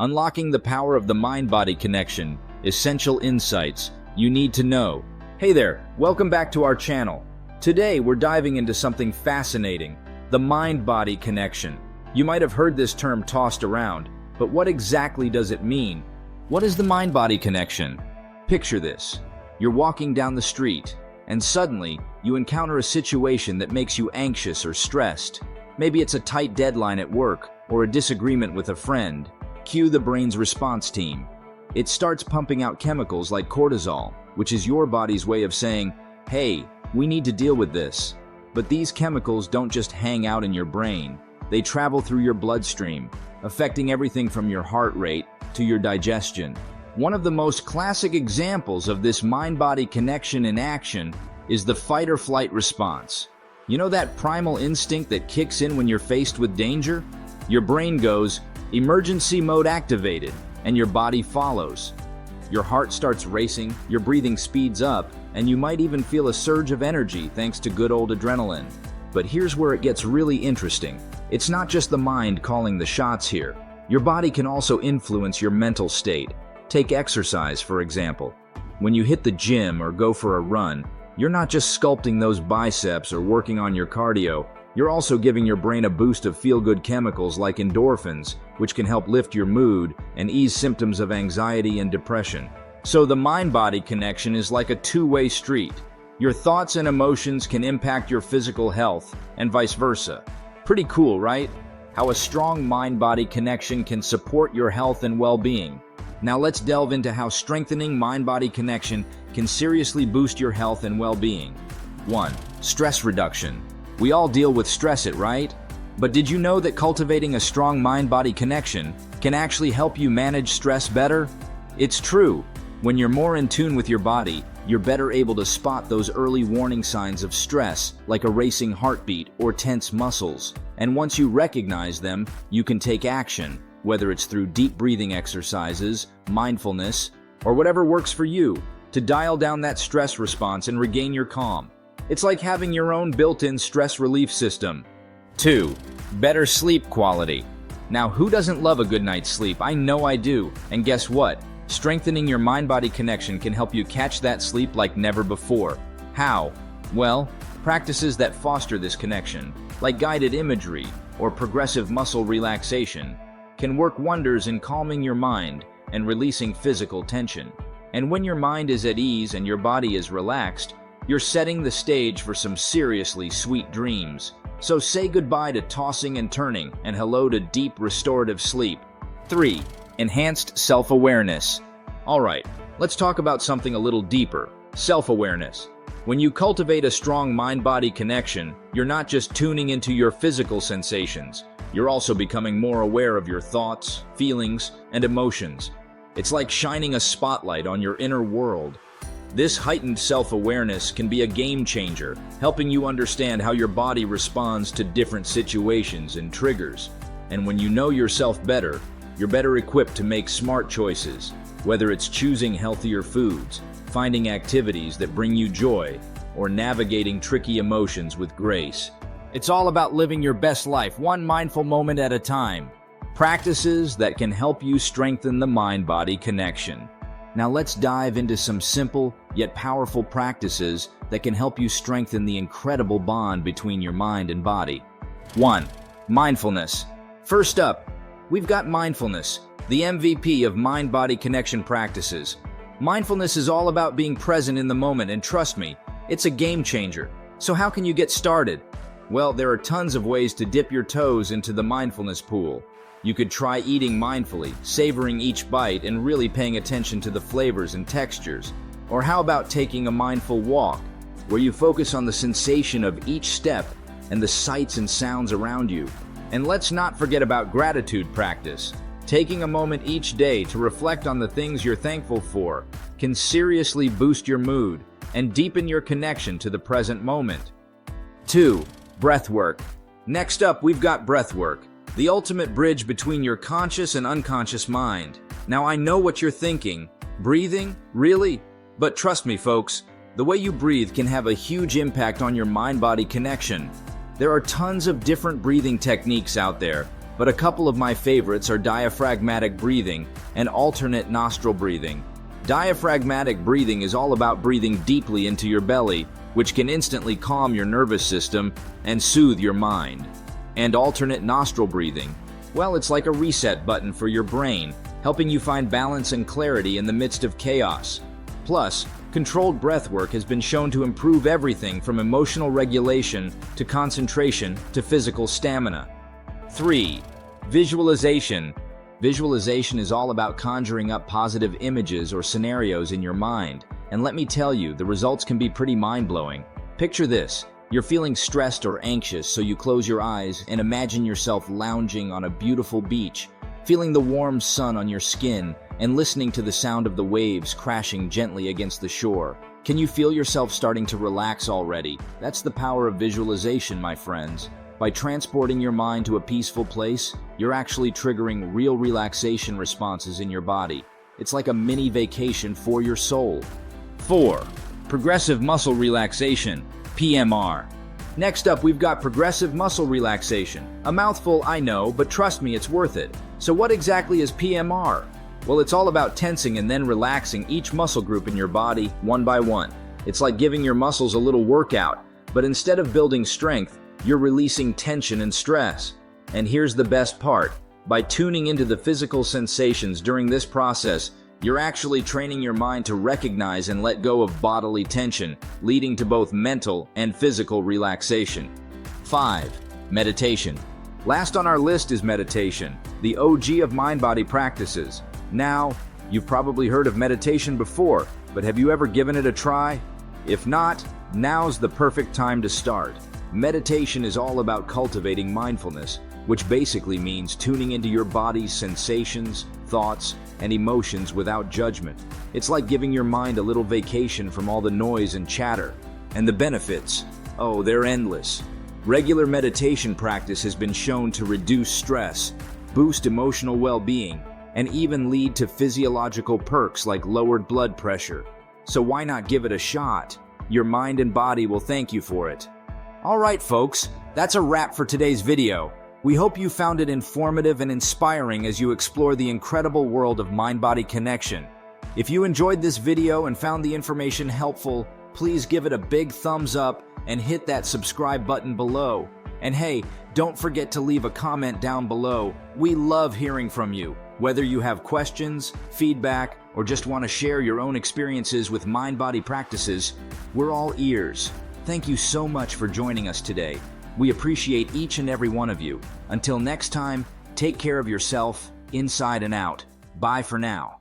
Unlocking the power of the mind-body connection. Essential insights you need to know. Hey there, welcome back to our channel. Today we're diving into something fascinating, the mind-body connection. You might have heard this term tossed around, but what exactly does it mean? What is the mind-body connection? Picture this. You're walking down the street, and suddenly you encounter a situation that makes you anxious or stressed. Maybe it's a tight deadline at work or a disagreement with a friend. Cue the brain's response team. It starts pumping out chemicals like cortisol, which is your body's way of saying, hey, we need to deal with this. But these chemicals don't just hang out in your brain. They travel through your bloodstream, affecting everything from your heart rate to your digestion. One of the most classic examples of this mind-body connection in action is the fight-or-flight response. You know that primal instinct that kicks in when you're faced with danger? Your brain goes, emergency mode activated, and your body follows. Your heart starts racing, your breathing speeds up, and you might even feel a surge of energy thanks to good old adrenaline. But here's where it gets really interesting. It's not just the mind calling the shots here. Your body can also influence your mental state. Take exercise, for example. When you hit the gym or go for a run, you're not just sculpting those biceps or working on your cardio. You're also giving your brain a boost of feel-good chemicals like endorphins, which can help lift your mood and ease symptoms of anxiety and depression. So the mind-body connection is like a two-way street. Your thoughts and emotions can impact your physical health, and vice versa. Pretty cool, right? How a strong mind-body connection can support your health and well-being. Now let's delve into how strengthening mind-body connection can seriously boost your health and well-being. 1. Stress reduction. We all deal with stress, right? But did you know that cultivating a strong mind-body connection can actually help you manage stress better? It's true. When you're more in tune with your body, you're better able to spot those early warning signs of stress, like a racing heartbeat or tense muscles. And once you recognize them, you can take action, whether it's through deep breathing exercises, mindfulness, or whatever works for you, to dial down that stress response and regain your calm. It's like having your own built-in stress relief system. 2. Better sleep quality. Now, who doesn't love a good night's sleep? I know I do. And guess what? Strengthening your mind-body connection can help you catch that sleep like never before. How? Well, practices that foster this connection, like guided imagery or progressive muscle relaxation, can work wonders in calming your mind and releasing physical tension. And when your mind is at ease and your body is relaxed, you're setting the stage for some seriously sweet dreams. So say goodbye to tossing and turning and hello to deep restorative sleep. 3. Enhanced self-awareness. Alright, let's talk about something a little deeper. Self-awareness. When you cultivate a strong mind-body connection, you're not just tuning into your physical sensations. You're also becoming more aware of your thoughts, feelings, and emotions. It's like shining a spotlight on your inner world. This heightened self-awareness can be a game changer, helping you understand how your body responds to different situations and triggers. And when you know yourself better, you're better equipped to make smart choices, whether it's choosing healthier foods, finding activities that bring you joy, or navigating tricky emotions with grace. It's all about living your best life, one mindful moment at a time. Practices that can help you strengthen the mind-body connection. Now let's dive into some simple yet powerful practices that can help you strengthen the incredible bond between your mind and body. 1. Mindfulness. First up, we've got mindfulness, the MVP of mind-body connection practices. Mindfulness is all about being present in the moment, and trust me, it's a game changer. So how can you get started? Well, there are tons of ways to dip your toes into the mindfulness pool. You could try eating mindfully, savoring each bite and really paying attention to the flavors and textures. Or how about taking a mindful walk, where you focus on the sensation of each step and the sights and sounds around you. And let's not forget about gratitude practice. Taking a moment each day to reflect on the things you're thankful for can seriously boost your mood and deepen your connection to the present moment. 2. Breath work. Next up, we've got breath work, the ultimate bridge between your conscious and unconscious mind. Now, I know what you're thinking. Breathing? Really? But trust me, folks, the way you breathe can have a huge impact on your mind-body connection. There are tons of different breathing techniques out there, but a couple of my favorites are diaphragmatic breathing and alternate nostril breathing. Diaphragmatic breathing is all about breathing deeply into your belly, which can instantly calm your nervous system and soothe your mind. And alternate nostril breathing, well, it's like a reset button for your brain, helping you find balance and clarity in the midst of chaos. Plus, controlled breathwork has been shown to improve everything from emotional regulation to concentration to physical stamina. 3. Visualization. Visualization is all about conjuring up positive images or scenarios in your mind. And let me tell you, the results can be pretty mind-blowing. Picture this. You're feeling stressed or anxious, so you close your eyes and imagine yourself lounging on a beautiful beach, feeling the warm sun on your skin and listening to the sound of the waves crashing gently against the shore. Can you feel yourself starting to relax already? That's the power of visualization, my friends. By transporting your mind to a peaceful place, you're actually triggering real relaxation responses in your body. It's like a mini vacation for your soul. 4. Progressive muscle relaxation, PMR. Next up, we've got progressive muscle relaxation. A mouthful, I know, but trust me, it's worth it. So what exactly is PMR? Well, it's all about tensing and then relaxing each muscle group in your body one by one. It's like giving your muscles a little workout, but instead of building strength, you're releasing tension and stress. And here's the best part. By tuning into the physical sensations during this process, you're actually training your mind to recognize and let go of bodily tension, leading to both mental and physical relaxation. 5. Meditation. Last on our list is meditation, the OG of mind-body practices. Now, you've probably heard of meditation before, but have you ever given it a try? If not, now's the perfect time to start. Meditation is all about cultivating mindfulness, which basically means tuning into your body's sensations, thoughts, and emotions without judgment. It's like giving your mind a little vacation from all the noise and chatter. And the benefits? Oh, they're endless. Regular meditation practice has been shown to reduce stress, boost emotional well-being, and even lead to physiological perks like lowered blood pressure. So why not give it a shot? Your mind and body will thank you for it. All right, folks, that's a wrap for today's video. We hope you found it informative and inspiring as you explore the incredible world of mind-body connection. If you enjoyed this video and found the information helpful, please give it a big thumbs up and hit that subscribe button below. And hey, don't forget to leave a comment down below. We love hearing from you. Whether you have questions, feedback, or just want to share your own experiences with mind-body practices, we're all ears. Thank you so much for joining us today. We appreciate each and every one of you. Until next time, take care of yourself, inside and out. Bye for now.